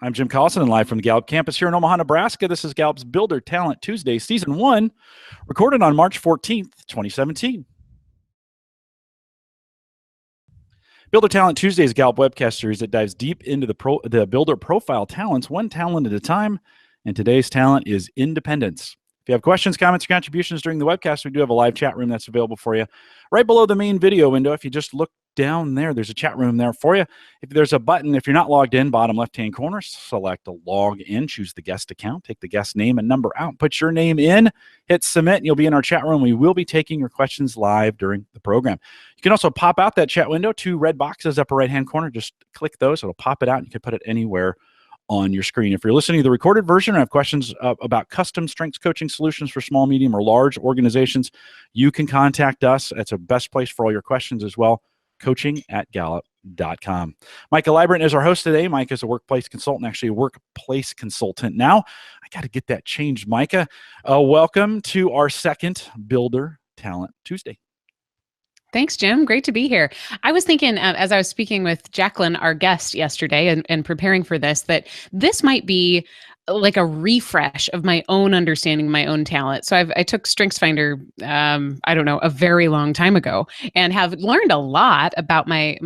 I'm Jim Collison, and live from the Gallup campus here in Omaha, Nebraska. This is Gallup's Builder Talent Tuesday, Season 1, recorded on March 14th, 2017. Builder Talent Tuesday is a Gallup webcast series that dives deep into the builder profile talents, one talent at a time, and today's talent is independence. If you have questions, comments, or contributions during the webcast, we do have a live chat room that's available for you right below the main video window. If you just look down there, there's a chat room there for you. If there's a button, if you're not logged in, bottom left-hand corner, select a log in, choose the guest account, take the guest name and number out, put your name in, hit submit, and you'll be in our chat room. We will be taking your questions live during the program. You can also pop out that chat window, 2 red boxes upper right-hand corner. Just click those. It'll pop it out. You can put it anywhere on your screen. If you're listening to the recorded version or have questions about custom strengths coaching solutions for small, medium, or large organizations, you can contact us. That's the best place for all your questions as well, coaching@gallup.com. Micah Librant is our host today. Micah is a workplace consultant, actually a workplace consultant. Now, I got to get that changed, Micah. Welcome to our second Builder Talent Tuesday. Thanks, Jim. Great to be here. I was thinking, as I was speaking with Jacqueline, our guest yesterday, and preparing for this, that this might be like a refresh of my own understanding, my own talent. So I took StrengthsFinder, I don't know, a very long time ago, and have learned a lot about my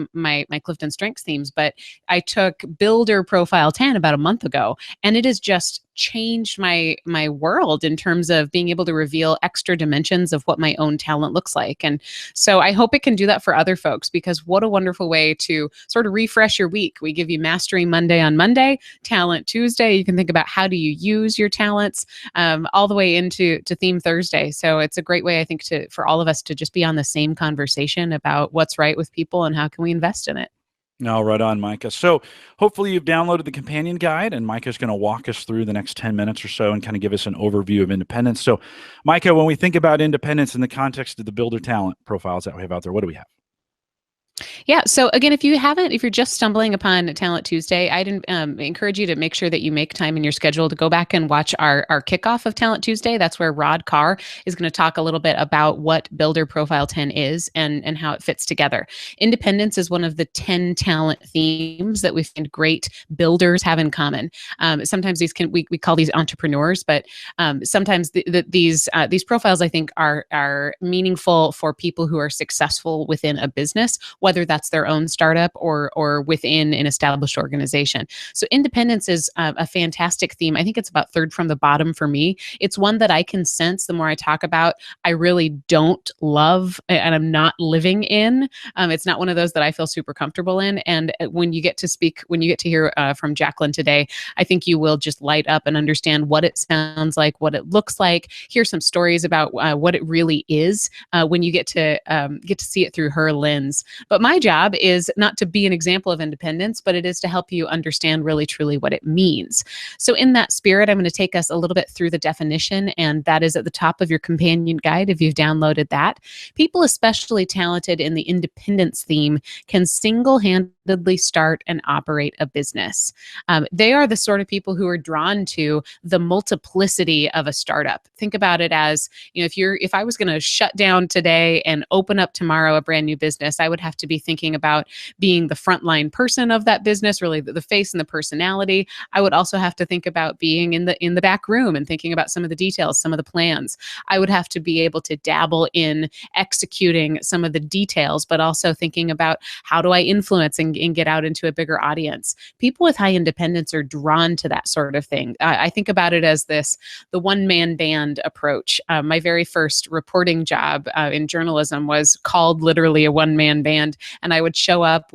Clifton Strengths themes. But I took Builder Profile 10 about a month ago, and it has just changed my world in terms of being able to reveal extra dimensions of what my own talent looks like. And so I hope it can do that for other folks, because what a wonderful way to sort of refresh your week. We give you Mastery Monday on Monday, Talent Tuesday. You can think about how do you use your talents, all the way into Theme Thursday. So it's a great way, I think, for all of us to just be on the same conversation about what's right with people and how can we invest in it. No, right on, Micah. So hopefully you've downloaded the companion guide, and Micah's going to walk us through the next 10 minutes or so and kind of give us an overview of independence. So, Micah, when we think about independence in the context of the builder talent profiles that we have out there, what do we have? Yeah. So again, if you're just stumbling upon Talent Tuesday, I'd encourage you to make sure that you make time in your schedule to go back and watch our kickoff of Talent Tuesday. That's where Rod Carr is going to talk a little bit about what Builder Profile 10 is and how it fits together. Independence is one of the 10 talent themes that we find great builders have in common. Sometimes we call these entrepreneurs, but sometimes these profiles, I think, are meaningful for people who are successful within a business, whether that's their own startup or within an established organization. So independence is a fantastic theme. I think it's about third from the bottom for me. It's one that I can sense the more I talk about, I really don't love and I'm not living in. It's not one of those that I feel super comfortable in. And when you get to hear from Jacqueline today, I think you will just light up and understand what it sounds like, what it looks like, hear some stories about what it really is when you get to see it through her lens. But my job is not to be an example of independence, but it is to help you understand really, truly what it means. So in that spirit, I'm going to take us a little bit through the definition, and that is at the top of your companion guide if you've downloaded that. People especially talented in the independence theme can single-handedly start and operate a business. They are the sort of people who are drawn to the multiplicity of a startup. Think about it as, if I was going to shut down today and open up tomorrow a brand new business, I would have to be thinking about being the frontline person of that business, really the face and the personality. I would also have to think about being in the back room and thinking about some of the details, some of the plans. I would have to be able to dabble in executing some of the details, but also thinking about how do I influence and get out into a bigger audience. People with high independence are drawn to that sort of thing. I think about it as the one-man band approach. My very first reporting job in journalism was called literally a one-man band. And I would show up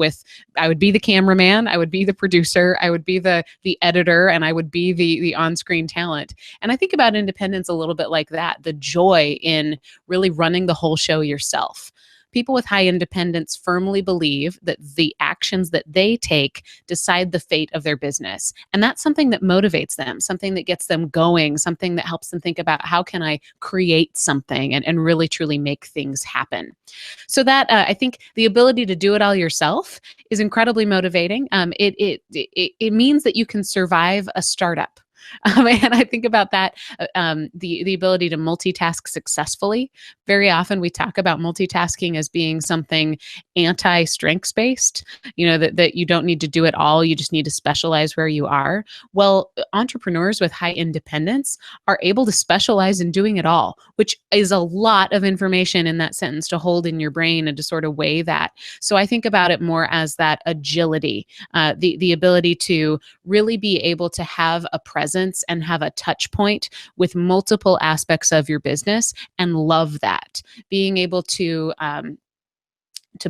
I would be the cameraman, I would be the producer, I would be the editor, and I would be the on-screen talent. And I think about independence a little bit like that, the joy in really running the whole show yourself. People with high independence firmly believe that the actions that they take decide the fate of their business. And that's something that motivates them, something that gets them going, something that helps them think about how can I create something and really truly make things happen. So that I think the ability to do it all yourself is incredibly motivating. It means that you can survive a startup. And I think about that, the ability to multitask successfully. Very often we talk about multitasking as being something anti-strengths based, that you don't need to do it all. You just need to specialize where you are. Well, entrepreneurs with high independence are able to specialize in doing it all, which is a lot of information in that sentence to hold in your brain and to sort of weigh that. So I think about it more as that agility, the ability to really be able to have a presence and have a touch point with multiple aspects of your business and love that. Being able to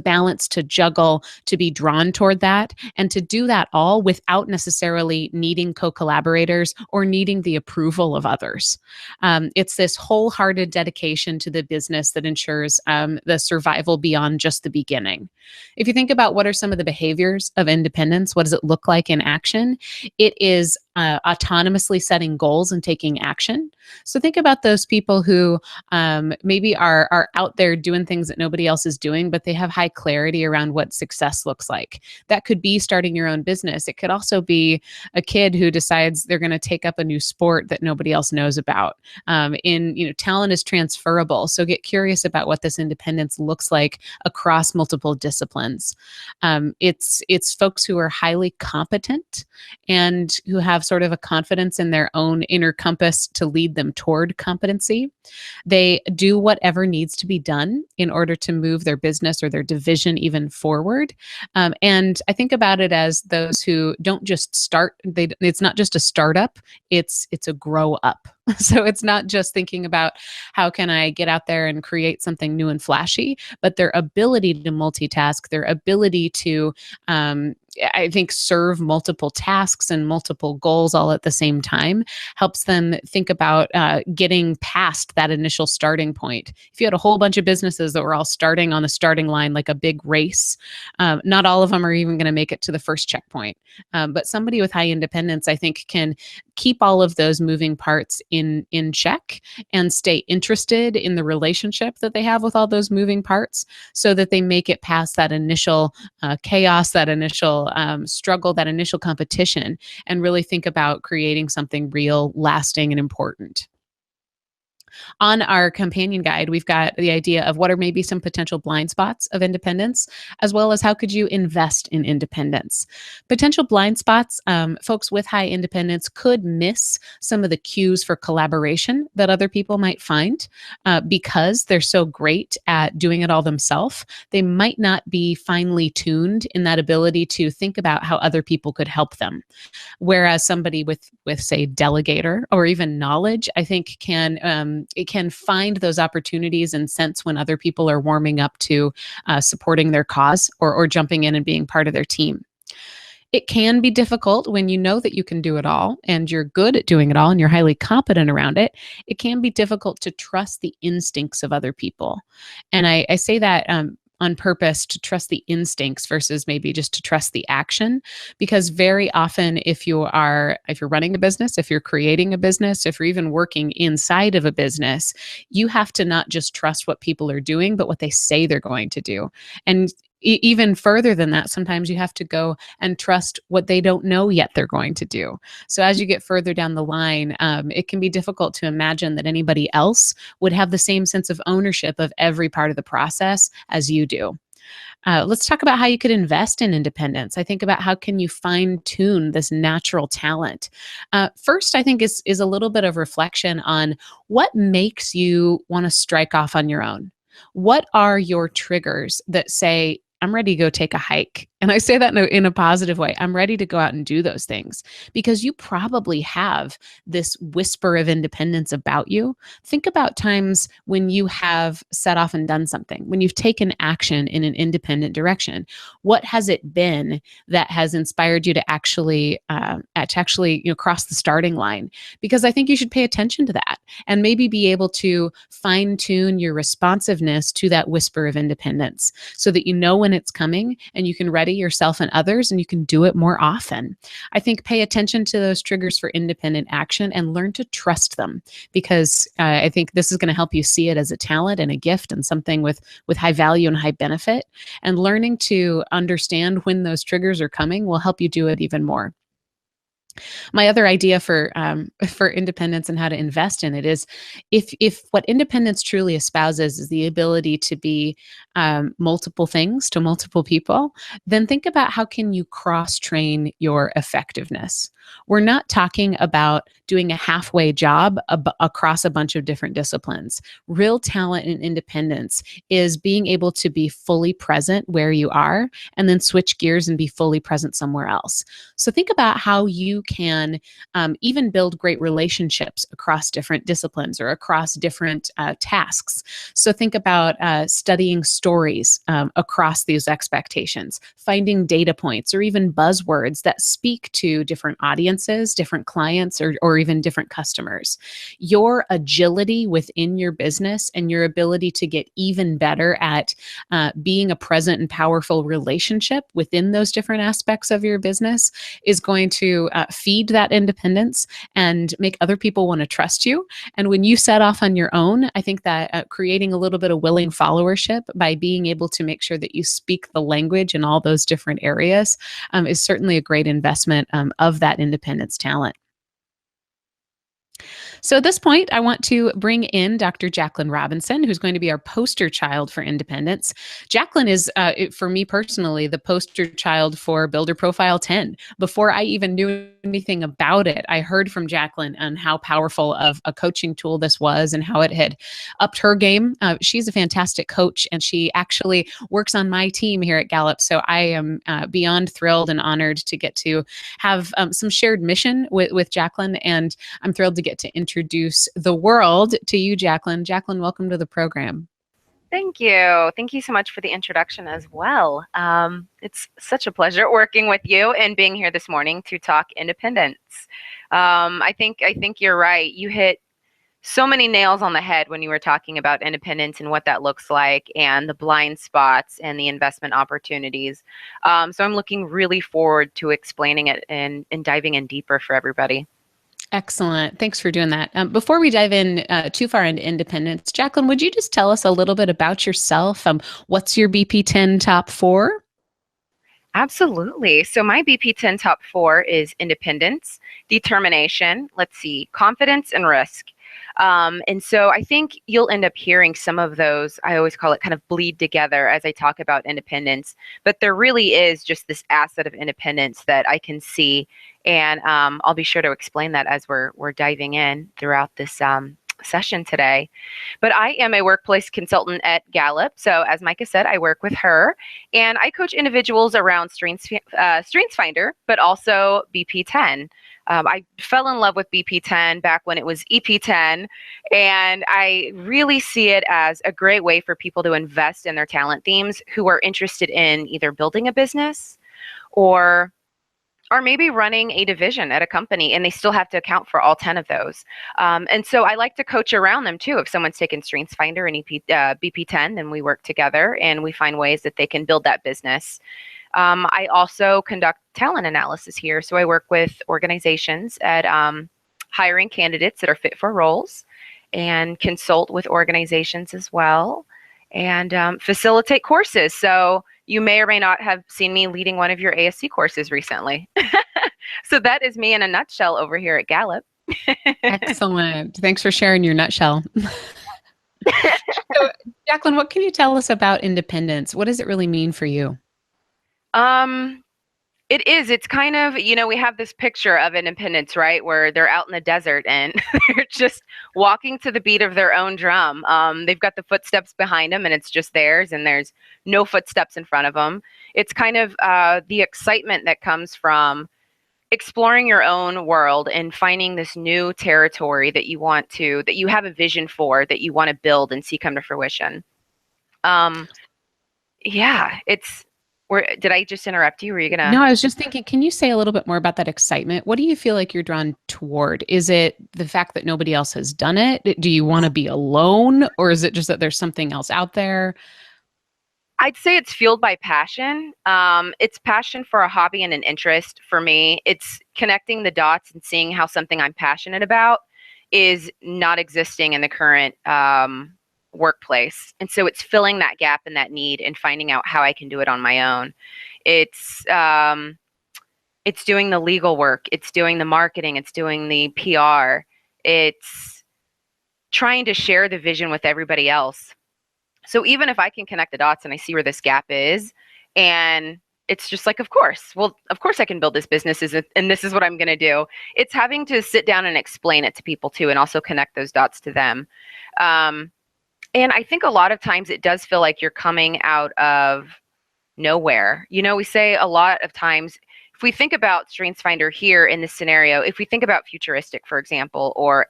balance, to juggle, to be drawn toward that, and to do that all without necessarily needing co-collaborators or needing the approval of others. It's this wholehearted dedication to the business that ensures the survival beyond just the beginning. If you think about what are some of the behaviors of independence, what does it look like in action? It is autonomously setting goals and taking action. So think about those people who maybe are out there doing things that nobody else is doing, but they have high clarity around what success looks like. That could be starting your own business. It could also be a kid who decides they're going to take up a new sport that nobody else knows about. Talent is transferable. So get curious about what this independence looks like across multiple disciplines. It's folks who are highly competent and who have sort of a confidence in their own inner compass to lead them toward competency. They do whatever needs to be done in order to move their business or their division even forward. And I think about it as those who don't just start, it's not just a startup, it's a grow up. So it's not just thinking about how can I get out there and create something new and flashy, but their ability to multitask, their ability to I think serve multiple tasks and multiple goals all at the same time helps them think about getting past that initial starting point. If you had a whole bunch of businesses that were all starting on the starting line like a big race, not all of them are even going to make it to the first checkpoint. But somebody with high independence, I think, can keep all of those moving parts in check and stay interested in the relationship that they have with all those moving parts so that they make it past that initial chaos, that initial struggle, that initial competition, and really think about creating something real, lasting, and important. On our companion guide, we've got the idea of what are maybe some potential blind spots of independence, as well as how could you invest in independence. Potential blind spots, folks with high independence could miss some of the cues for collaboration that other people might find because they're so great at doing it all themselves. They might not be finely tuned in that ability to think about how other people could help them. Whereas somebody with say, delegator or even knowledge, I think it can find those opportunities and sense when other people are warming up to supporting their cause or jumping in and being part of their team. It can be difficult when you know that you can do it all and you're good at doing it all and you're highly competent around it. It can be difficult to trust the instincts of other people. And I say that on purpose, to trust the instincts versus maybe just to trust the action. Because very often if you're running a business, if you're creating a business, if you're even working inside of a business, you have to not just trust what people are doing, but what they say they're going to do. And even further than that, sometimes you have to go and trust what they don't know yet they're going to do. So as you get further down the line, it can be difficult to imagine that anybody else would have the same sense of ownership of every part of the process as you do. Let's talk about how you could invest in independence. I think about how can you fine tune this natural talent. First, I think is a little bit of reflection on what makes you want to strike off on your own. What are your triggers that say, I'm ready to go take a hike? And I say that in a positive way. I'm ready to go out and do those things because you probably have this whisper of independence about you. Think about times when you have set off and done something, when you've taken action in an independent direction. What has it been that has inspired you to actually cross the starting line? Because I think you should pay attention to that and maybe be able to fine tune your responsiveness to that whisper of independence so that you know when it's coming and you can ready yourself and others and you can do it more often. I think pay attention to those triggers for independent action and learn to trust them because I think this is going to help you see it as a talent and a gift and something with high value and high benefit. And learning to understand when those triggers are coming will help you do it even more. My other idea for independence and how to invest in it is, if what independence truly espouses is the ability to be multiple things to multiple people, then think about how can you cross train your effectiveness. We're not talking about doing a halfway job across a bunch of different disciplines. Real talent and independence is being able to be fully present where you are and then switch gears and be fully present somewhere else. So think about how you can even build great relationships across different disciplines or across different tasks. So think about studying stories across these expectations, finding data points or even buzzwords that speak to different audiences, different clients, or even different customers. Your agility within your business and your ability to get even better at being a present and powerful relationship within those different aspects of your business is going to feed that independence and make other people want to trust you. And when you set off on your own, I think that creating a little bit of willing followership by being able to make sure that you speak the language in all those different areas is certainly a great investment of that independence talent. So at this point, I want to bring in Dr. Jacqueline Robinson, who's going to be our poster child for independence. Jacqueline is, for me personally, the poster child for Builder Profile 10. Before I even knew anything about it, I heard from Jacqueline on how powerful of a coaching tool this was and how it had upped her game. She's a fantastic coach, and she actually works on my team here at Gallup. So I am beyond thrilled and honored to get to have some shared mission with Jacqueline, and I'm thrilled to get to introduce the world to you, Jacqueline. Jacqueline, welcome to the program. Thank you. Thank you so much for the introduction as well. It's such a pleasure working with you and being here this morning to talk independence. I think you're right. You hit so many nails on the head when you were talking about independence and what that looks like and the blind spots and the investment opportunities. So I'm looking really forward to explaining it and diving in deeper for everybody. Excellent. Thanks for doing that. Before we dive in too far into independence, Jacqueline, would you just tell us a little bit about yourself? What's your BP10 top four? Absolutely. So my BP10 top four is independence, determination, let's see, confidence, and risk. And so I think you'll end up hearing some of those, I always call it kind of bleed together as I talk about independence, but there really is just this asset of independence that I can see. And I'll be sure to explain that as we're diving in throughout this session today. But I am a workplace consultant at Gallup. So as Micah said, I work with her and I coach individuals around StrengthsFinder, but also BP10. I fell in love with BP10 back when it was EP10, and I really see it as a great way for people to invest in their talent themes who are interested in either building a business or maybe running a division at a company, and they still have to account for all 10 of those. And so I like to coach around them too. If someone's taken StrengthsFinder and BP10, then we work together and we find ways that they can build that business. I also conduct talent analysis here. So I work with organizations at hiring candidates that are fit for roles and consult with organizations as well and facilitate courses. So you may or may not have seen me leading one of your ASC courses recently. So that is me in a nutshell over here at Gallup. Excellent. Thanks for sharing your nutshell. So, Jacqueline, what can you tell us about independence? What does it really mean for you? It's kind of, we have this picture of independence, right? Where they're out in the desert and they're just walking to the beat of their own drum. They've got the footsteps behind them and it's just theirs and there's no footsteps in front of them. It's kind of the excitement that comes from exploring your own world and finding this new territory that you have a vision for, that you want to build and see come to fruition. Did I just interrupt you? Were you gonna? No, I was just thinking, can you say a little bit more about that excitement? What do you feel like you're drawn toward? Is it the fact that nobody else has done it? Do you want to be alone? Or is it just that there's something else out there? I'd say it's fueled by passion. It's passion for a hobby and an interest for me. It's connecting the dots and seeing how something I'm passionate about is not existing in the current workplace. And so it's filling that gap and that need and finding out how I can do it on my own. It's It's doing the legal work. It's doing the marketing. It's doing the PR. It's trying to share the vision with everybody else. So even if I can connect the dots and I see where this gap is, and it's just like, of course, well, of course I can build this business, and this is what I'm going to do. It's having to sit down and explain it to people too, and also connect those dots to them. And I think a lot of times it does feel like you're coming out of nowhere. You know, we say a lot of times, if we think about StrengthsFinder here in this scenario, if we think about Futuristic, for example, or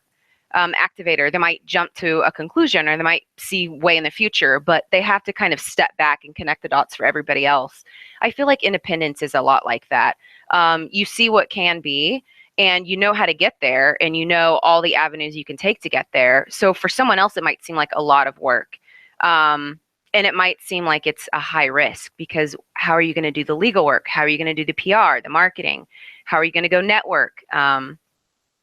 Activator, they might jump to a conclusion or they might see way in the future, but they have to kind of step back and connect the dots for everybody else. I feel like independence is a lot like that. You see what can be, and you know how to get there, and you know all the avenues you can take to get there. So for someone else, it might seem like a lot of work. And it might seem like it's a high risk, because how are you going to do the legal work? How are you going to do the PR, the marketing? How are you going to go network?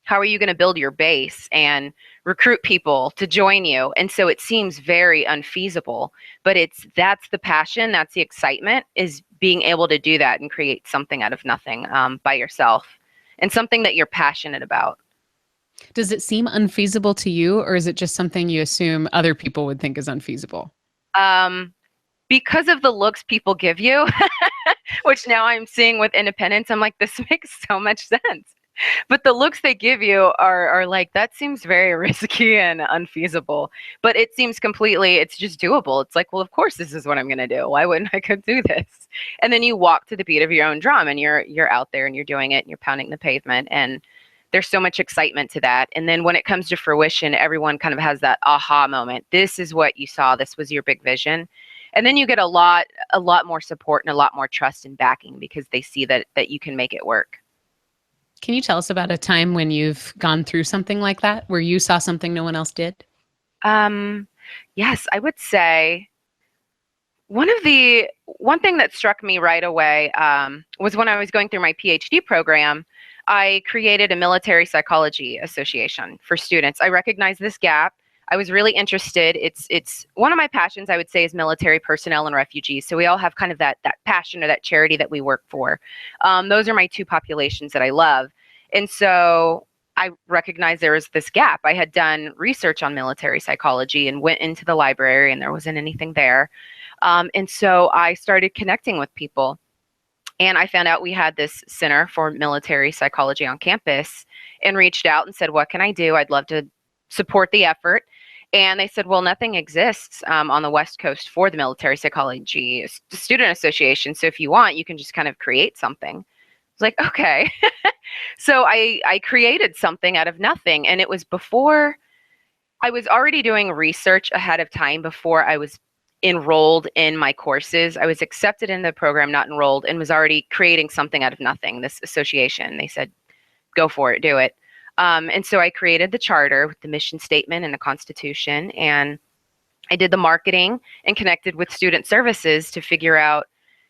How are you going to build your base and recruit people to join you? And so it seems very unfeasible, but that's the passion, that's the excitement, is being able to do that and create something out of nothing by yourself, and something that you're passionate about. Does it seem unfeasible to you, or is it just something you assume other people would think is unfeasible? Because of the looks people give you, which now I'm seeing with independence, I'm like, this makes so much sense. But the looks they give you are like, that seems very risky and unfeasible. But it seems completely, it's just doable. It's like, well, of course, this is what I'm going to do. Why wouldn't I go do this? And then you walk to the beat of your own drum, and you're out there and you're doing it and you're pounding the pavement. And there's so much excitement to that. And then when it comes to fruition, everyone kind of has that aha moment. This is what you saw. This was your big vision. And then you get a lot more support and a lot more trust and backing, because they see that you can make it work. Can you tell us about a time when you've gone through something like that, where you saw something no one else did? Yes, I would say one thing that struck me right away was when I was going through my PhD program. I created a military psychology association for students. I recognized this gap. I was really interested. It's one of my passions, I would say, is military personnel and refugees. So we all have kind of that passion or that charity that we work for. Those are my two populations that I love. And so I recognized there was this gap. I had done research on military psychology and went into the library, and there wasn't anything there. And so I started connecting with people. And I found out we had this Center for Military Psychology on campus, and reached out and said, what can I do? I'd love to support the effort. And they said, well, nothing exists on the West Coast for the Military Psychology Student Association. So if you want, you can just kind of create something. I was like, okay. So I created something out of nothing. And it was before I was already doing research ahead of time, before I was enrolled in my courses. I was accepted in the program, not enrolled, and was already creating something out of nothing, this association. They said, go for it, do it. And so I created the charter with the mission statement and the Constitution, and I did the marketing and connected with student services to figure out,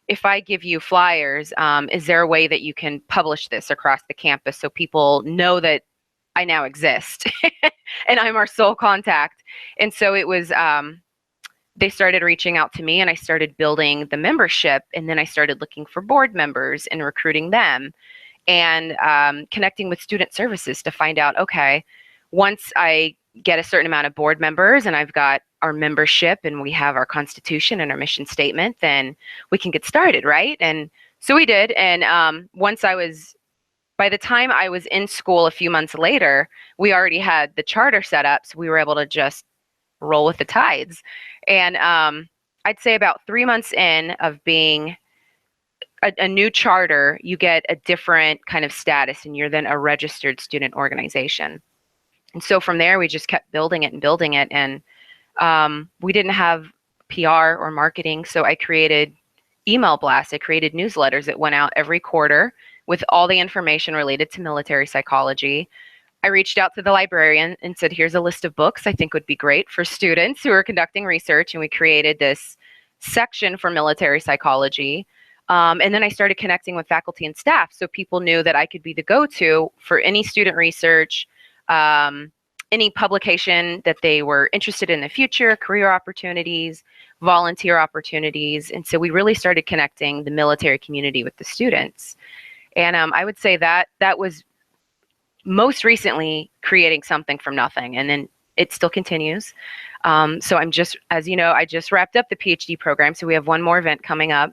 if I give you flyers, is there a way that you can publish this across the campus so people know that I now exist and I'm our sole contact? And so it was, they started reaching out to me, and I started building the membership, and then I started looking for board members and recruiting them, and connecting with student services to find out, okay, once I get a certain amount of board members and I've got our membership and we have our Constitution and our mission statement, then we can get started, right? And so we did. And by the time I was in school a few months later, we already had the charter set up, so we were able to just roll with the tides. And I'd say about 3 months in of being a new charter, you get a different kind of status, and you're then a registered student organization. And so from there, we just kept building it and building it. And we didn't have PR or marketing, so I created email blasts. I created newsletters that went out every quarter with all the information related to military psychology. I reached out to the librarian and said, here's a list of books I think would be great for students who are conducting research. And we created this section for military psychology. And then I started connecting with faculty and staff, so people knew that I could be the go-to for any student research, any publication that they were interested in the future, career opportunities, volunteer opportunities. And so we really started connecting the military community with the students. And I would say that that was most recently creating something from nothing, and then it still continues. So I'm just, as you know, I just wrapped up the PhD program, so we have one more event coming up.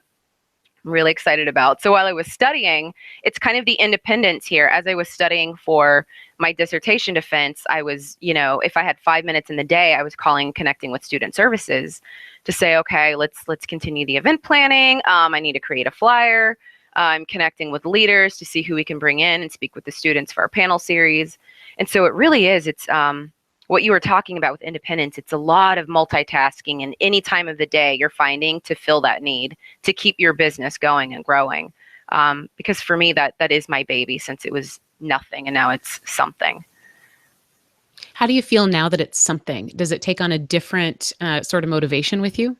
I'm really excited about. So while I was studying, it's kind of the independence here. As I was studying for my dissertation defense, I was, if I had 5 minutes in the day, I was connecting with student services to say, okay, let's continue the event planning. I need to create a flyer. I'm connecting with leaders to see who we can bring in and speak with the students for our panel series. And so it really is, it's what you were talking about with independence. It's a lot of multitasking, and any time of the day you're finding to fill that need to keep your business going and growing. Because for me, that is my baby, since it was nothing and now it's something. How do you feel now that it's something? Does it take on a different sort of motivation with you?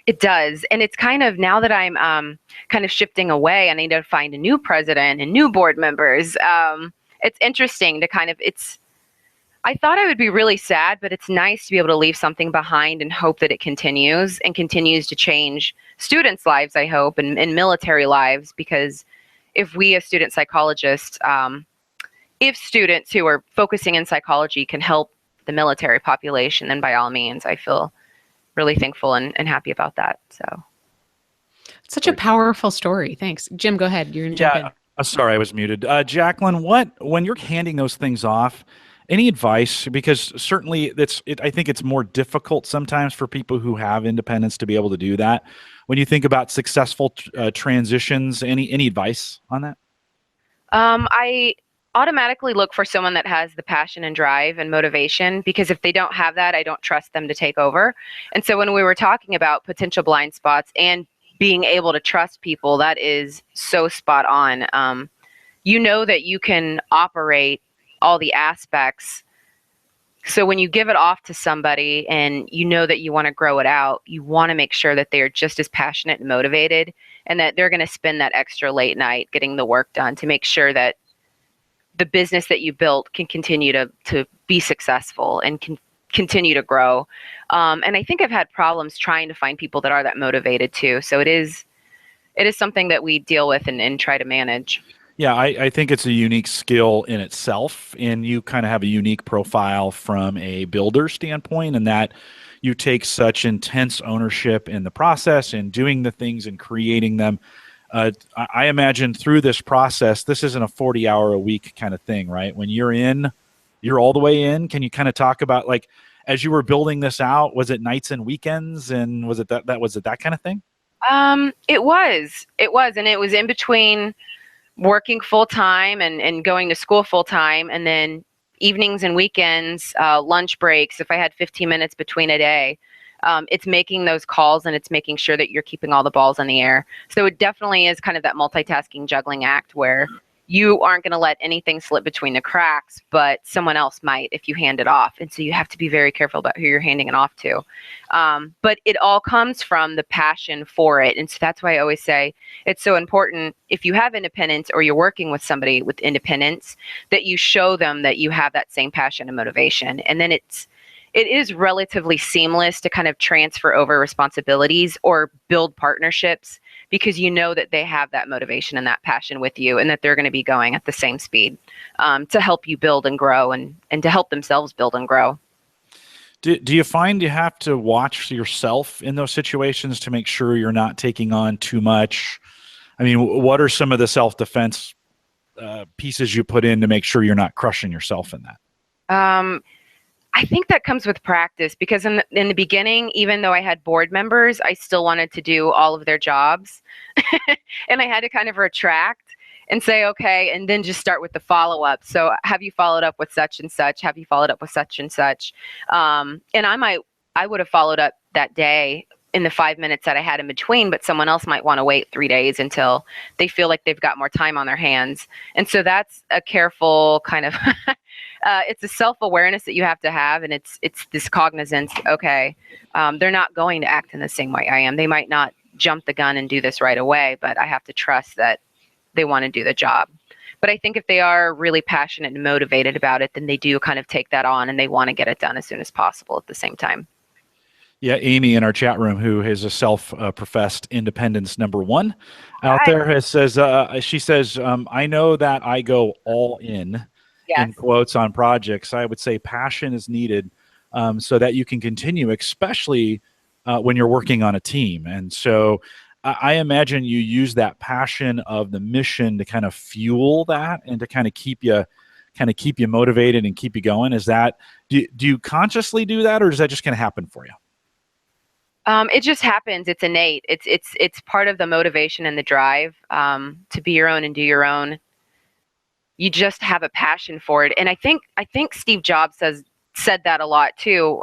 It does. And it's kind of, now that I'm kind of shifting away, I need to find a new president and new board members. It's interesting to I thought I would be really sad, but it's nice to be able to leave something behind and hope that it continues to change students' lives, I hope, and military lives. Because if we as student psychologists, if students who are focusing in psychology can help the military population, then by all means, I feel really thankful and happy about that. So it's such a powerful story. Thanks. Jim, go ahead. You're in. Yeah. Sorry, I was muted. Jacqueline, when you're handing those things off, any advice? Because certainly I think it's more difficult sometimes for people who have independence to be able to do that. When you think about successful transitions, any advice on that? I automatically look for someone that has the passion and drive and motivation, because if they don't have that, I don't trust them to take over. And so when we were talking about potential blind spots and being able to trust people, that is so spot on. You know that you can operate all the aspects. So when you give it off to somebody and you know that you want to grow it out, you want to make sure that they are just as passionate and motivated, and that they're going to spend that extra late night getting the work done to make sure that the business that you built can continue to be successful and can continue to grow. And I think I've had problems trying to find people that are that motivated too. So it is something that we deal with and try to manage. Yeah, I think it's a unique skill in itself, and you kind of have a unique profile from a builder standpoint, in that you take such intense ownership in the process and doing the things and creating them. I imagine through this process, this isn't a 40-hour-a-week kind of thing, right? When you're all the way in. Can you kind of talk about, like, as you were building this out, was it nights and weekends, and was it that kind of thing? It was, and it was in between working full time and going to school full time, and then evenings and weekends, lunch breaks. If I had 15 minutes between a day, it's making those calls, and it's making sure that you're keeping all the balls in the air. So it definitely is kind of that multitasking juggling act where you aren't going to let anything slip between the cracks, but someone else might if you hand it off. And so you have to be very careful about who you're handing it off to. But it all comes from the passion for it. And so that's why I always say it's so important, if you have independence or you're working with somebody with independence, that you show them that you have that same passion and motivation. And then it is relatively seamless to kind of transfer over responsibilities or build partnerships, because you know that they have that motivation and that passion with you, and that they're going to be going at the same speed to help you build and grow, and to help themselves build and grow. Do you find you have to watch yourself in those situations to make sure you're not taking on too much? I mean, what are some of the self-defense pieces you put in to make sure you're not crushing yourself in that? I think that comes with practice, because in the beginning, even though I had board members, I still wanted to do all of their jobs. And I had to kind of retract and say, okay, and then just start with the follow-up. So have you followed up with such and such? Have you followed up with such and such? And I would have followed up that day in the 5 minutes that I had in between, but someone else might want to wait 3 days until they feel like they've got more time on their hands. And so that's a careful kind of it's a self-awareness that you have to have, and it's this cognizance. Okay, they're not going to act in the same way I am. They might not jump the gun and do this right away, but I have to trust that they want to do the job. But I think if they are really passionate and motivated about it, then they do kind of take that on, and they want to get it done as soon as possible at the same time. Yeah, Amy in our chat room, who is a self-professed independence number one out Hi. there, she says, I know that I go all Yes. in quotes, on projects. I would say passion is needed so that you can continue, especially when you're working on a team. And so I imagine you use that passion of the mission to kind of fuel that and to kind of keep you motivated and keep you going. Is that, do you consciously do that, or does that just kind of happen for you? It just happens. It's innate. It's part of the motivation and the drive to be your own and do your own. You just have a passion for it, and I think Steve Jobs said that a lot too.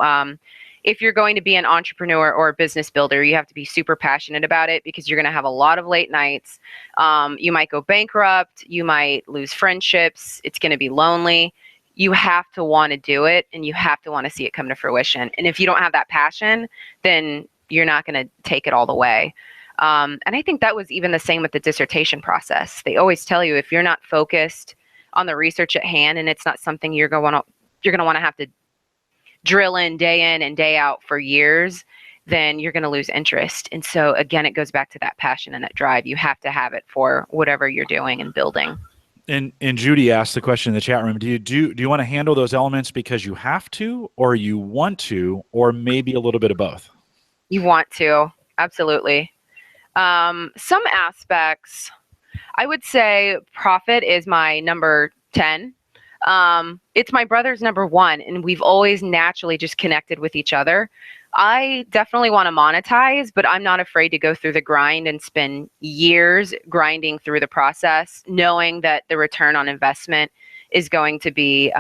If you're going to be an entrepreneur or a business builder, you have to be super passionate about it, because you're going to have a lot of late nights. You might go bankrupt. You might lose friendships. It's going to be lonely. You have to want to do it, and you have to want to see it come to fruition. And if you don't have that passion, then you're not going to take it all the way. And I think that was even the same with the dissertation process. They always tell you, if you're not focused on the research at hand, and it's not something you're going to want to have to drill in and day out for years, then you're going to lose interest. And so again, it goes back to that passion and that drive. You have to have it for whatever you're doing and building. And Judy asked the question in the chat room: Do you want to handle those elements because you have to, or you want to, or maybe a little bit of both? You want to, absolutely. Some aspects, I would say profit is my number 10. It's my brother's number 1, and we've always naturally just connected with each other. I definitely want to monetize, but I'm not afraid to go through the grind and spend years grinding through the process, knowing that the return on investment is going to be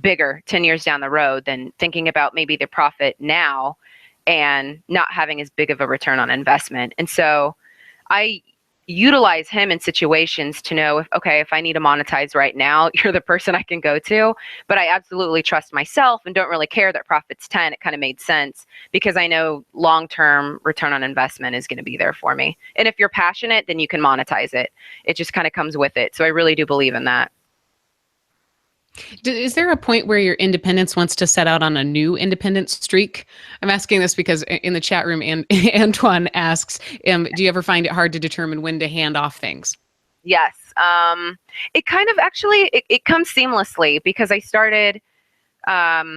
bigger 10 years down the road than thinking about maybe the profit now and not having as big of a return on investment. And so I utilize him in situations to know, if I need to monetize right now, you're the person I can go to. But I absolutely trust myself and don't really care that profit's 10. It kind of made sense because I know long-term return on investment is going to be there for me. And if you're passionate, then you can monetize it. It just kind of comes with it. So I really do believe in that. Is there a point where your independence wants to set out on a new independence streak? I'm asking this because in the chat room, and Antoine asks, do you ever find it hard to determine when to hand off things? Yes. It kind of actually, it comes seamlessly because I started, prior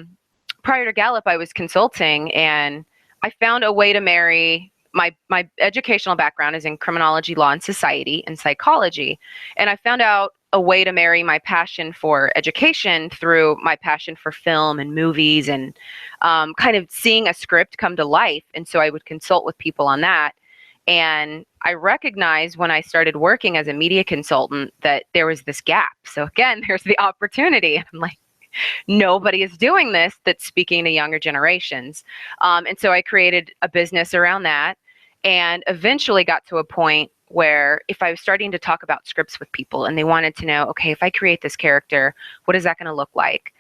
to Gallup, I was consulting, and I found a way to marry my educational background is in criminology, law and society, and psychology. And I found out a way to marry my passion for education through my passion for film and movies and kind of seeing a script come to life. And so I would consult with people on that. And I recognized when I started working as a media consultant that there was this gap. So again, there's the opportunity. I'm like, nobody is doing this that's speaking to younger generations. And so I created a business around that and eventually got to a point where if I was starting to talk about scripts with people and they wanted to know, okay, if I create this character, what is that going to look like?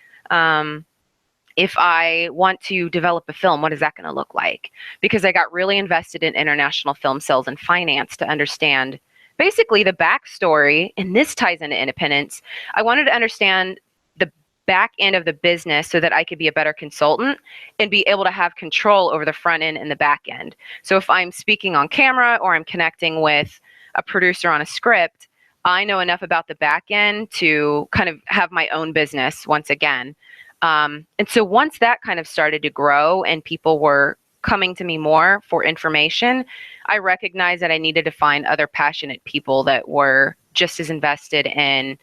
If I want to develop a film, what is that going to look like? Because I got really invested in international film sales and finance to understand basically the backstory, and this ties into independence. I wanted to understand the back end of the business so that I could be a better consultant and be able to have control over the front end and the back end. So if I'm speaking on camera or I'm connecting with a producer on a script, I know enough about the back end to kind of have my own business once again. And so once that kind of started to grow and people were coming to me more for information, I recognized that I needed to find other passionate people that were just as invested in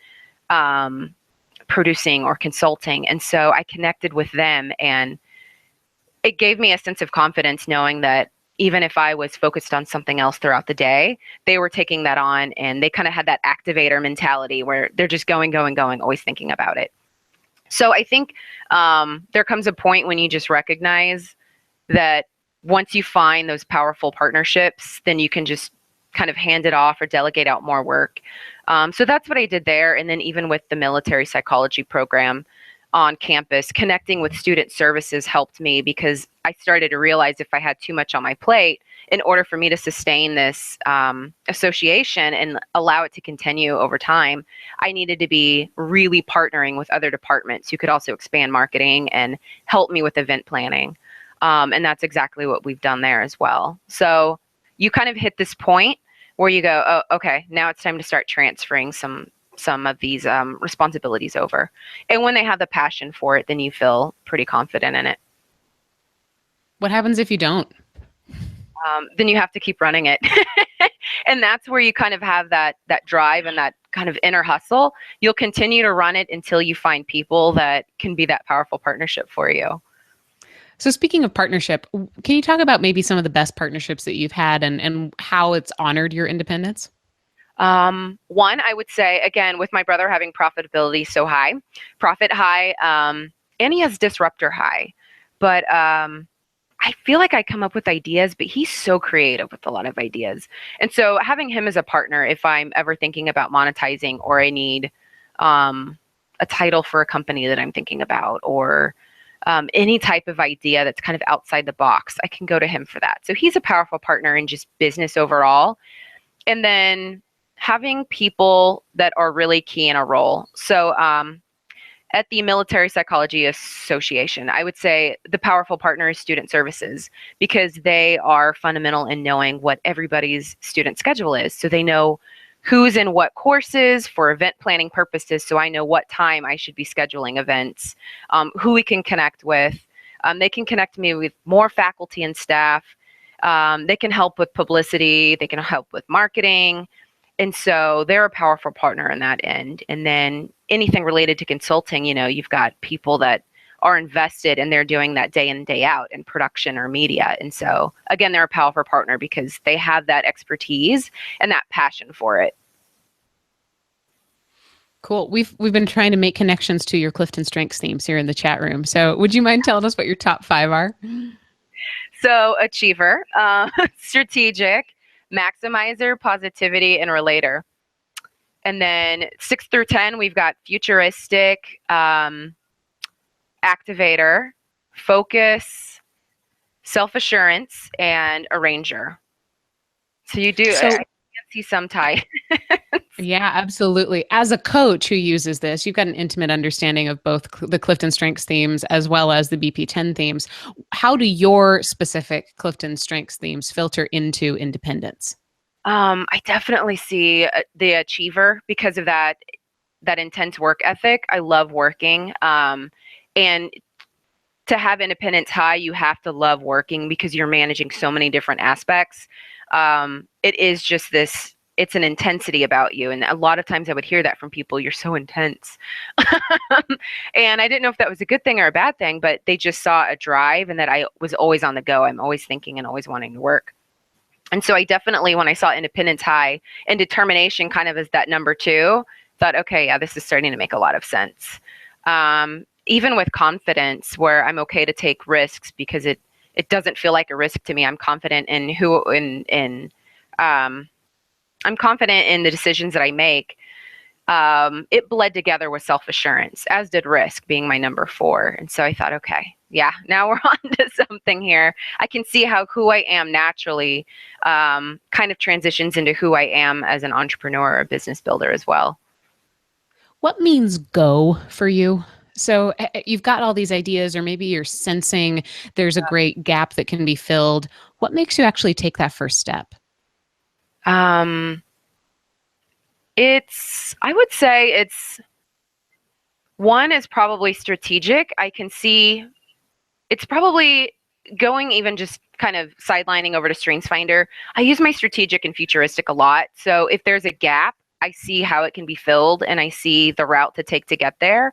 producing or consulting. And so I connected with them, and it gave me a sense of confidence knowing that even if I was focused on something else throughout the day, they were taking that on, and they kind of had that activator mentality where they're just going, always thinking about it. So I think there comes a point when you just recognize that once you find those powerful partnerships, then you can just kind of hand it off or delegate out more work. So that's what I did there. And then even with the military psychology program on campus, connecting with student services helped me because I started to realize if I had too much on my plate, in order for me to sustain this association and allow it to continue over time, I needed to be really partnering with other departments who could also expand marketing and help me with event planning. And that's exactly what we've done there as well. So you kind of hit this point where you go, oh, okay, now it's time to start transferring some of these responsibilities over. And when they have the passion for it, then you feel pretty confident in it. What happens if you don't? Then you have to keep running it. And that's where you kind of have that drive and that kind of inner hustle. You'll continue to run it until you find people that can be that powerful partnership for you. So speaking of partnership, can you talk about maybe some of the best partnerships that you've had and how it's honored your independence? One, I would say, again, with my brother having profitability so high, profit high, and he has disruptor high. But I feel like I come up with ideas, but he's so creative with a lot of ideas. And so having him as a partner, if I'm ever thinking about monetizing or I need a title for a company that I'm thinking about, or any type of idea that's kind of outside the box, I can go to him for that. So he's a powerful partner in just business overall. And then having people that are really key in a role. So at the Military Psychology Association, I would say the powerful partner is student services, because they are fundamental in knowing what everybody's student schedule is. So they know who's in what courses for event planning purposes. So I know what time I should be scheduling events, who we can connect with. They can connect me with more faculty and staff. They can help with publicity. They can help with marketing. And so they're a powerful partner in that end. And then anything related to consulting, you've got people that are invested and they're doing that day in, day out in production or media. And so again, they're a powerful partner because they have that expertise and that passion for it. Cool. We've been trying to make connections to your Clifton Strengths themes here in the chat room. So would you mind telling us what your top 5 are? So achiever, strategic, maximizer, positivity, and relator. And then 6 through 10, we've got futuristic, activator, focus, self-assurance, and arranger. So you do, I can see some tie. Yeah, absolutely. As a coach who uses this, you've got an intimate understanding of both the Clifton Strengths themes as well as the BP10 themes. How do your specific Clifton Strengths themes filter into independence? I definitely see the achiever because of that intense work ethic. I love working. And to have independence high, you have to love working because you're managing so many different aspects. It is just this, it's an intensity about you. And a lot of times I would hear that from people, you're so intense. And I didn't know if that was a good thing or a bad thing, but they just saw a drive and that I was always on the go. I'm always thinking and always wanting to work. And so I definitely, when I saw independence high and determination kind of as that number 2, thought, okay, yeah, this is starting to make a lot of sense. Even with confidence, where I'm okay to take risks because it doesn't feel like a risk to me. I'm confident in I'm confident in the decisions that I make. It bled together with self-assurance, as did risk being my number 4. And so I thought, okay, yeah, now we're on to something here. I can see how who I am naturally kind of transitions into who I am as an entrepreneur or a business builder as well. What means go for you? So you've got all these ideas, or maybe you're sensing there's a great gap that can be filled. What makes you actually take that first step? I would say it's, one is probably strategic. I can see it's probably going even just kind of sidelining over to StrengthsFinder. I use my strategic and futuristic a lot. So if there's a gap, I see how it can be filled and I see the route to take to get there.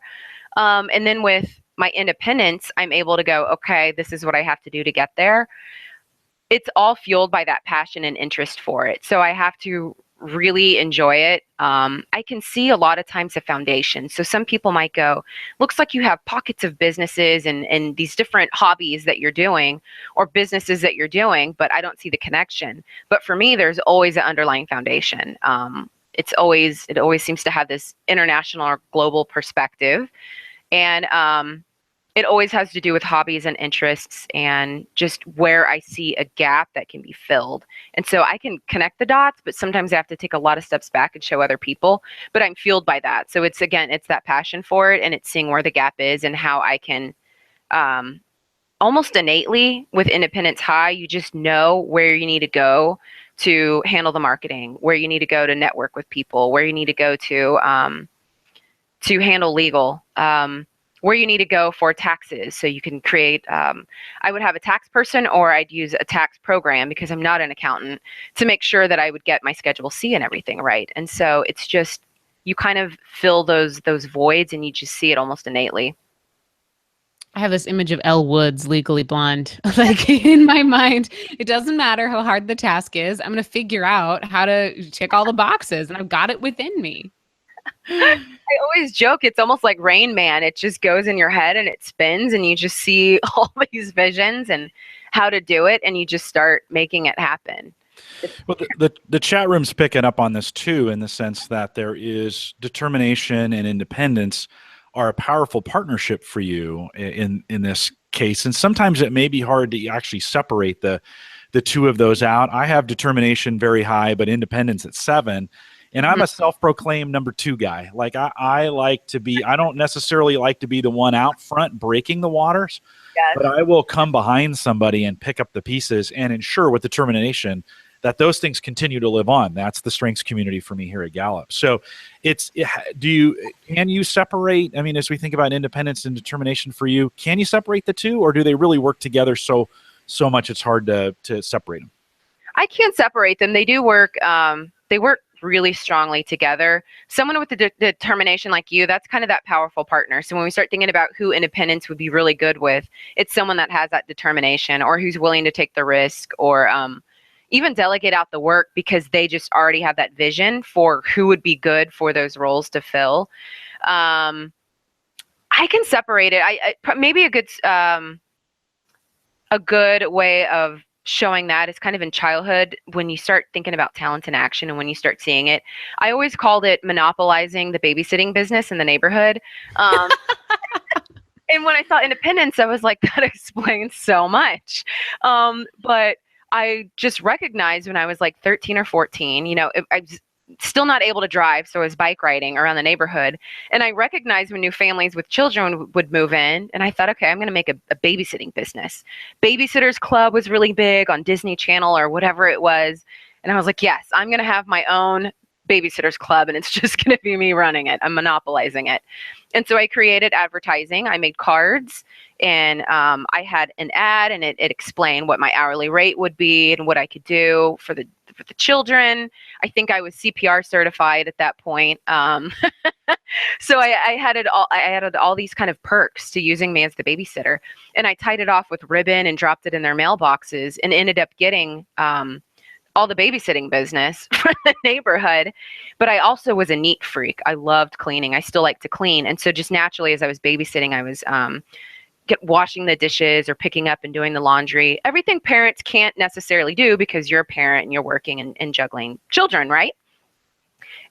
And then with my independence, I'm able to go, okay, this is what I have to do to get there. It's all fueled by that passion and interest for it. So I have to really enjoy it. I can see a lot of times the foundation. So some people might go, looks like you have pockets of businesses and these different hobbies that you're doing or businesses that you're doing, but I don't see the connection. But for me, there's always an underlying foundation. It always seems to have this international or global perspective. And it always has to do with hobbies and interests and just where I see a gap that can be filled. And so I can connect the dots, but sometimes I have to take a lot of steps back and show other people, but I'm fueled by that. So it's that passion for it and it's seeing where the gap is and how I can almost innately with Independence High, you just know where you need to go to handle the marketing, where you need to go to network with people, where you need to go to handle legal, where you need to go for taxes. So you can create, I would have a tax person, or I'd use a tax program because I'm not an accountant, to make sure that I would get my Schedule C and everything right. And so it's just, you kind of fill those voids and you just see it almost innately. I have this image of Elle Woods, Legally Blonde, like in my mind. It doesn't matter how hard the task is. I'm going to figure out how to check all the boxes, and I've got it within me. I always joke, it's almost like Rain Man. It just goes in your head and it spins, and you just see all these visions and how to do it, and you just start making it happen. Well, the chat room's picking up on this too, in the sense that there is determination and independence are a powerful partnership for you in this case. And sometimes it may be hard to actually separate the two of those out. I have determination very high, but independence at 7. And I'm a self-proclaimed number 2 guy. Like I like to be, I don't necessarily like to be the one out front breaking the waters, Yes. but I will come behind somebody and pick up the pieces and ensure with determination that those things continue to live on. That's the strengths community for me here at Gallup. So can you separate, I mean, as we think about independence and determination for you, can you separate the two, or do they really work together so much it's hard to separate them? I can't separate them. They do work, they work really strongly together. Someone with the determination like you, that's kind of that powerful partner. So when we start thinking about who independence would be really good with, it's someone that has that determination, or who's willing to take the risk, or even delegate out the work because they just already have that vision for who would be good for those roles to fill. I can separate it. Maybe a good way of showing that is kind of in childhood, when you start thinking about talent in action and when you start seeing it. I always called it monopolizing the babysitting business in the neighborhood. And when I saw Independence, I was like, that explains so much. But I just recognized when I was like 13 or 14, I was still not able to drive, so I was bike riding around the neighborhood. And I recognized when new families with children would move in, and I thought, okay, I'm going to make a babysitting business. Babysitters Club was really big on Disney Channel or whatever it was. And I was like, yes, I'm going to have my own Babysitters Club, and it's just going to be me running it. I'm monopolizing it. And so I created advertising. I made cards, and I had an ad, and it explained what my hourly rate would be and what I could do for the children. I think I was CPR certified at that point. So I had it all. I added all these kind of perks to using me as the babysitter, and I tied it off with ribbon and dropped it in their mailboxes, and ended up getting all the babysitting business for the neighborhood. But I also was a neat freak. I loved cleaning. I still like to clean. And so just naturally, as I was babysitting, I was washing the dishes or picking up and doing the laundry. Everything parents can't necessarily do because you're a parent and you're working and juggling children, right?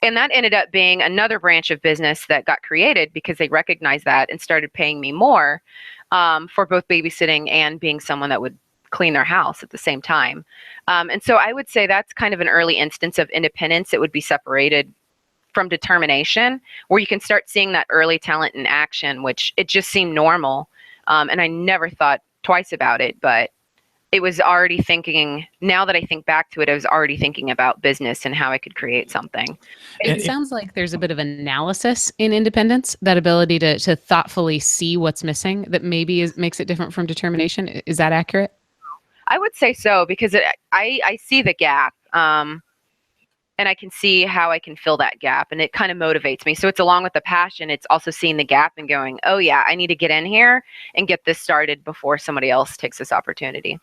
And that ended up being another branch of business that got created because they recognized that and started paying me more for both babysitting and being someone that would clean their house at the same time. And so I would say that's kind of an early instance of independence. It would be separated from determination, where you can start seeing that early talent in action, which it just seemed normal. And I never thought twice about it, but it was already thinking, now that I think back to it, I was already thinking about business and how I could create something. It sounds like there's a bit of analysis in independence, that ability to thoughtfully see what's missing that maybe makes it different from determination. Is that accurate? I would say so, because I see the gap, and I can see how I can fill that gap, and it kind of motivates me. So it's along with the passion, it's also seeing the gap and going, oh yeah, I need to get in here and get this started before somebody else takes this opportunity.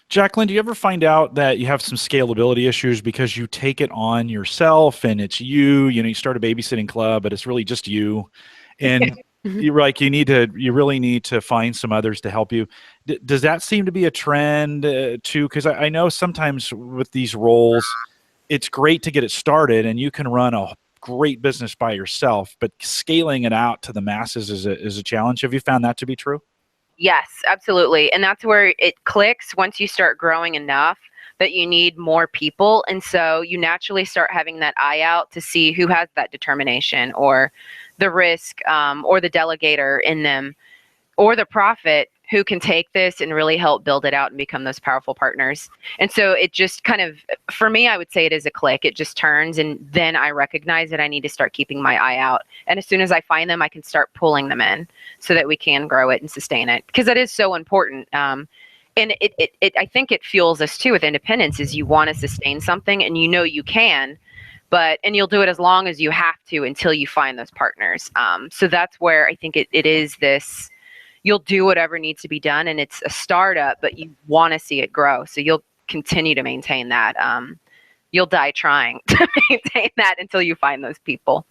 Jacqueline, do you ever find out that you have some scalability issues because you take it on yourself and it's you start a babysitting club, but it's really just you, and you're like, you really need to find some others to help you. Does that seem to be a trend too? Because I know sometimes with these roles, it's great to get it started and you can run a great business by yourself, but scaling it out to the masses is a challenge. Have you found that to be true? Yes, absolutely. And that's where it clicks once you start growing enough that you need more people. And so you naturally start having that eye out to see who has that determination or the risk, or the delegator in them, or the prophet who can take this and really help build it out and become those powerful partners. And so it just kind of, for me, I would say it is a click. It just turns, and then I recognize that I need to start keeping my eye out. And as soon as I find them, I can start pulling them in so that we can grow it and sustain it, because that is so important. And I think it fuels us too with independence, is you want to sustain something and you know you can, and you'll do it as long as you have to until you find those partners. So that's where I think it is this, you'll do whatever needs to be done, and it's a startup, but you want to see it grow. So you'll continue to maintain that. You'll die trying to maintain that until you find those people.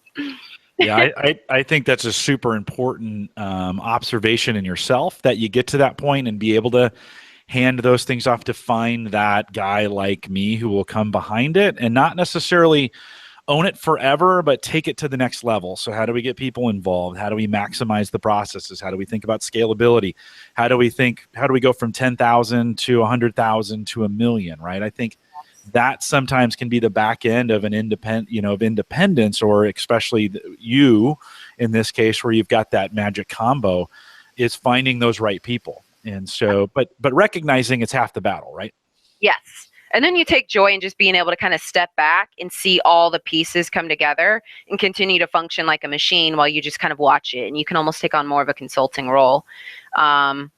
Yeah, I think that's a super important observation in yourself, that you get to that point and be able to hand those things off to find that guy like me who will come behind it, and not necessarily own it forever, but take it to the next level. So how do we get people involved? How do we maximize the processes? How do we think about scalability? How do we go from 10,000 to 100,000 to 1 million, right? I think that sometimes can be the back end of an independence, or especially you in this case, where you've got that magic combo, is finding those right people. And so, but recognizing it's half the battle, right? Yes. And then you take joy in just being able to kind of step back and see all the pieces come together and continue to function like a machine while you just kind of watch it. And you can almost take on more of a consulting role, and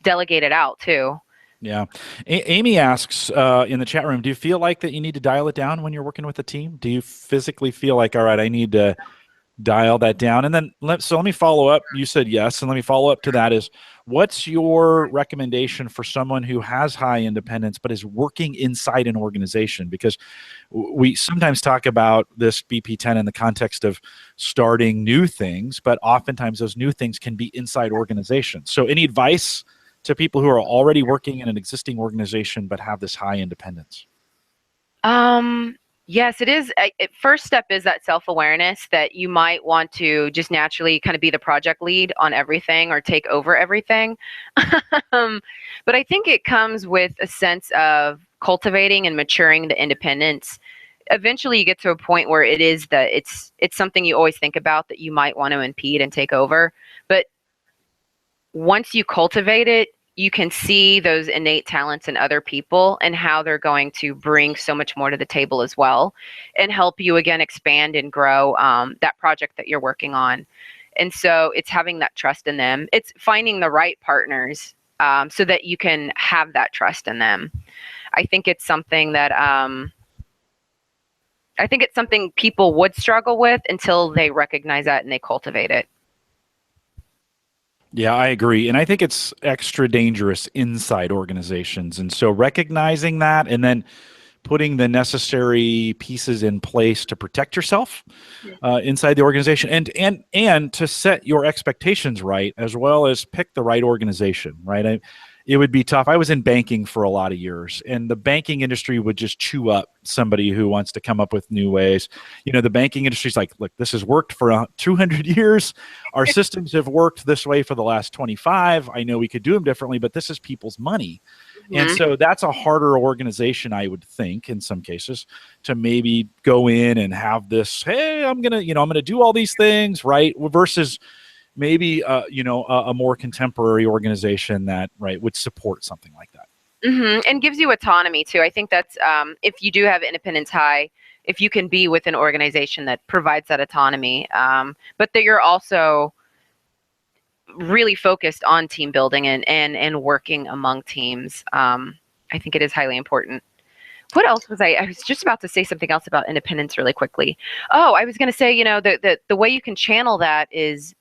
delegate it out too. Yeah. Amy asks in the chat room, do you feel like that you need to dial it down when you're working with a team? Do you physically feel like, all right, I need to dial that down? And then let me follow up. You said yes. And let me follow up to that is, what's your recommendation for someone who has high independence but is working inside an organization? Because we sometimes talk about this BP10 in the context of starting new things, but oftentimes those new things can be inside organizations. So any advice to people who are already working in an existing organization but have this high independence? Yes, it is. First step is that self-awareness that you might want to just naturally kind of be the project lead on everything or take over everything. But I think it comes with a sense of cultivating and maturing the independence. Eventually you get to a point where it's something you always think about, that you might want to impede and take over. But once you cultivate it, you can see those innate talents in other people and how they're going to bring so much more to the table as well, and help you again expand and grow that project that you're working on. And so it's having that trust in them. It's finding the right partners so that you can have that trust in them. I think it's something that people would struggle with until they recognize that and they cultivate it. Yeah, I agree. And I think it's extra dangerous inside organizations. And so recognizing that, and then putting the necessary pieces in place to protect yourself inside the organization, and to set your expectations right, as well as pick the right organization, right? It would be tough. I was in banking for a lot of years, and the banking industry would just chew up somebody who wants to come up with new ways. The banking industry's like, look, this has worked for 200 years. Our systems have worked this way for the last 25. I know we could do them differently, but this is people's money. Mm-hmm. And so that's a harder organization, I would think, in some cases, to maybe go in and have this, hey, I'm going to do all these things, right? Versus maybe a more contemporary organization that would support something like that. Mm-hmm. And gives you autonomy too. I think that's if you do have independence high, if you can be with an organization that provides that autonomy, but that you're also really focused on team building and working among teams. I think it is highly important. What else was I was just about to say something else about independence really quickly. Oh, I was going to say, the way you can channel that is,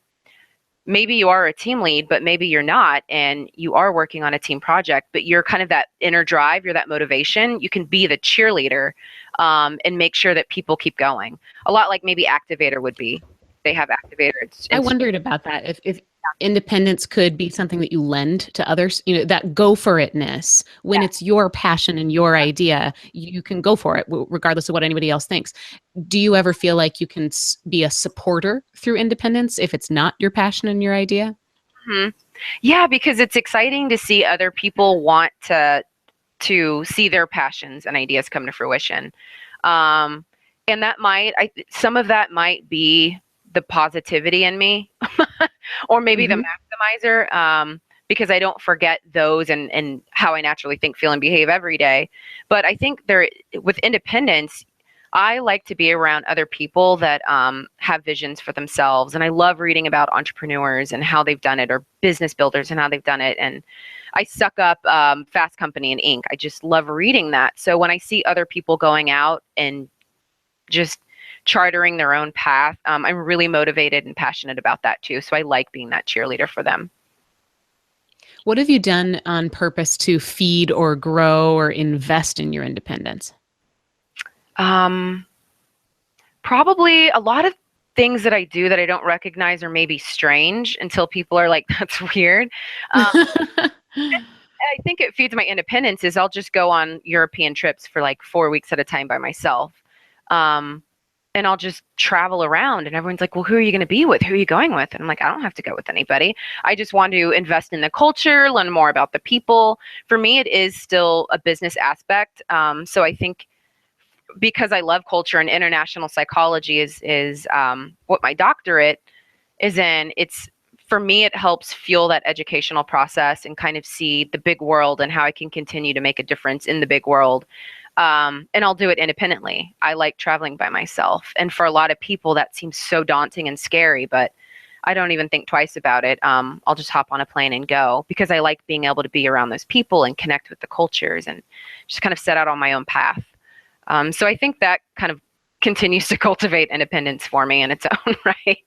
maybe you are a team lead, but maybe you're not, and you are working on a team project, but you're kind of that inner drive, you're that motivation. You can be the cheerleader and make sure that people keep going. A lot like maybe Activator would be. They have Activator. I wondered about that. If independence could be something that you lend to others, that go for itness, when it's your passion and your idea, you can go for it regardless of what anybody else thinks. Do you ever feel like you can be a supporter through independence if it's not your passion and your idea? Mm-hmm. Yeah, because it's exciting to see other people want to see their passions and ideas come to fruition. And that some of that might be the positivity in me, or maybe the minimizer, because I don't forget those and how I naturally think, feel, and behave every day. But I think with independence, I like to be around other people that have visions for themselves. And I love reading about entrepreneurs and how they've done it, or business builders and how they've done it. And I suck up Fast Company and Inc. I just love reading that. So when I see other people going out and just chartering their own path, I'm really motivated and passionate about that too. So I like being that cheerleader for them. What have you done on purpose to feed or grow or invest in your independence? Probably a lot of things that I do that I don't recognize are maybe strange until people are like, that's weird. I think it feeds my independence is I'll just go on European trips for like 4 weeks at a time by myself. And I'll just travel around and everyone's like, well, who are you going to be with? Who are you going with? And I'm like, I don't have to go with anybody. I just want to invest in the culture, learn more about the people. For me, it is still a business aspect. So I think because I love culture and international psychology is what my doctorate is in, for me, it helps fuel that educational process and kind of see the big world and how I can continue to make a difference in the big world. And I'll do it independently. I like traveling by myself. And for a lot of people, that seems so daunting and scary, but I don't even think twice about it. I'll just hop on a plane and go because I like being able to be around those people and connect with the cultures and just kind of set out on my own path. So I think that kind of continues to cultivate independence for me in its own right.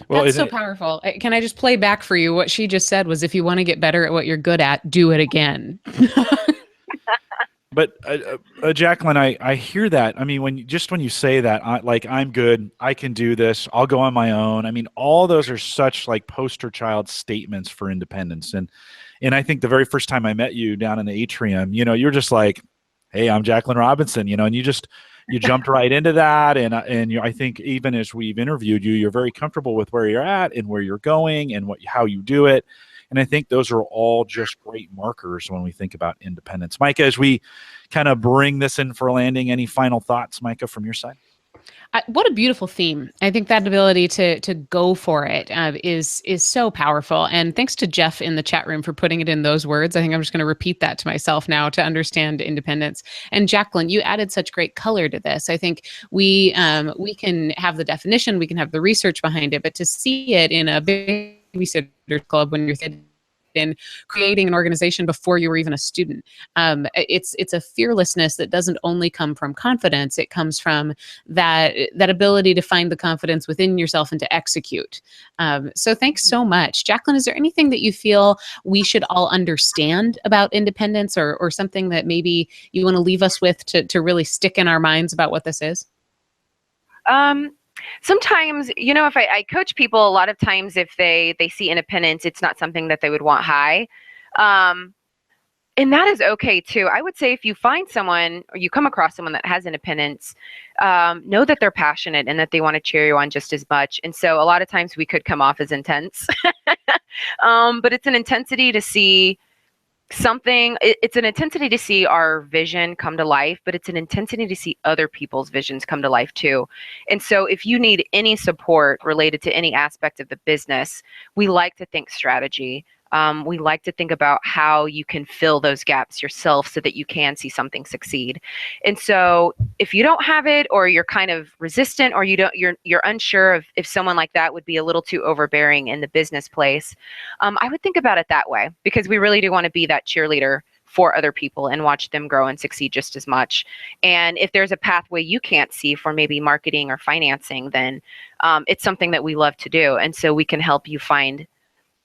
Well, that's so powerful. Can I just play back for you? What she just said was, if you want to get better at what you're good at, do it again. But Jacqueline, I hear that. I mean, when you say that, I'm good, I can do this, I'll go on my own. I mean, all those are such like poster child statements for independence. And I think the very first time I met you down in the atrium, you're just like, hey, I'm Jacqueline Robinson, and you jumped right into that. And I think even as we've interviewed you, you're very comfortable with where you're at and where you're going and how you do it. And I think those are all just great markers when we think about independence. Micah, as we kind of bring this in for a landing, any final thoughts, Micah, from your side? What a beautiful theme. I think that ability to go for it is so powerful. And thanks to Jeff in the chat room for putting it in those words. I think I'm just going to repeat that to myself now to understand independence. And Jacqueline, you added such great color to this. I think we can have the definition, we can have the research behind it, but to see it in a babysitter club when you're in creating an organization before you were even a student. It's a fearlessness that doesn't only come from confidence. It comes from that ability to find the confidence within yourself and to execute. So thanks so much. Jacqueline, is there anything that you feel we should all understand about independence or something that maybe you want to leave us with to really stick in our minds about what this is? Sometimes, if I coach people, a lot of times if they see independence, it's not something that they would want high. And that is okay too. I would say if you find someone or you come across someone that has independence, know that they're passionate and that they want to cheer you on just as much. And so a lot of times we could come off as intense, but it's an intensity to see something. It's an intensity to see our vision come to life, but it's an intensity to see other people's visions come to life too. And so if you need any support related to any aspect of the business, we like to think strategy. We like to think about how you can fill those gaps yourself so that you can see something succeed. And so if you don't have it, or you're kind of resistant, or you're unsure of if someone like that would be a little too overbearing in the business place, I would think about it that way, because we really do want to be that cheerleader for other people and watch them grow and succeed just as much. And if there's a pathway you can't see for maybe marketing or financing, then it's something that we love to do. And so we can help you find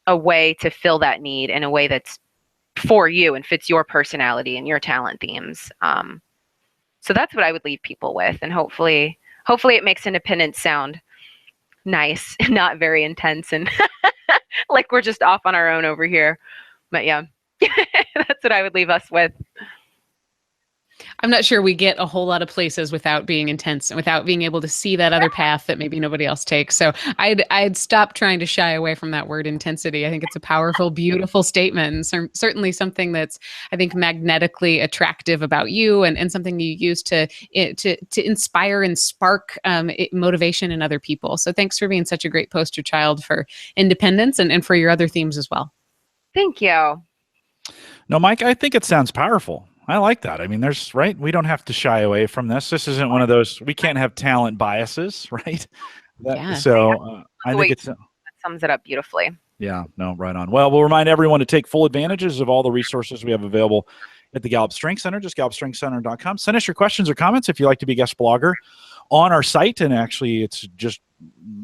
a way to fill that need in a way that's for you and fits your personality and your talent themes. So that's what I would leave people with. And hopefully it makes independence sound nice and not very intense and like we're just off on our own over here. But yeah, that's what I would leave us with. I'm not sure we get a whole lot of places without being intense and without being able to see that other path that maybe nobody else takes. So I'd stop trying to shy away from that word intensity. I think it's a powerful, beautiful statement, and certainly something that's, I think, magnetically attractive about you, and something you use to inspire and spark motivation in other people. So thanks for being such a great poster child for independence and for your other themes as well. Thank you. No, Mike, I think it sounds powerful. I like that. I mean, we don't have to shy away from this. This isn't one of those, we can't have talent biases, right? So I think that sums it up beautifully. Yeah, no, right on. Well, we'll remind everyone to take full advantages of all the resources we have available at the Gallup Strength Center, just gallupstrengthcenter.com. Send us your questions or comments if you'd like to be a guest blogger on our site. And actually, it's just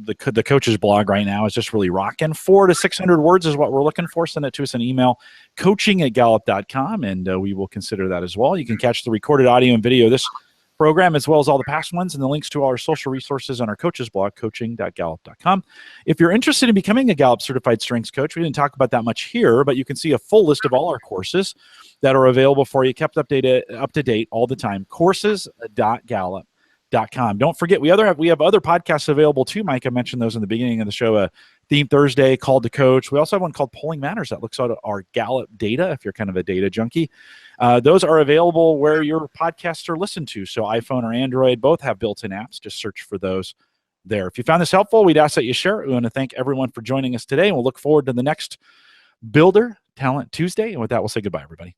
the coach's blog right now is just really rocking. 400 to 600 words is what we're looking for. Send it to us an email, coaching@gallup.com, and we will consider that as well. You can catch the recorded audio and video of this program, as well as all the past ones, and the links to all our social resources on our coaches blog, coaching.gallup.com. If you're interested in becoming a Gallup certified strengths coach, we didn't talk about that much here, but you can see a full list of all our courses that are available for you, kept up to date all the time. Courses.gallup.com. Don't forget, we have other podcasts available too, Mike. I mentioned those in the beginning of the show. Theme Thursday, Called to Coach. We also have one called Polling Matters that looks at our Gallup data, if you're kind of a data junkie. Those are available where your podcasts are listened to. So iPhone or Android, both have built-in apps. Just search for those there. If you found this helpful, we'd ask that you share it. We want to thank everyone for joining us today, and we'll look forward to the next Builder Talent Tuesday. And with that, we'll say goodbye, everybody.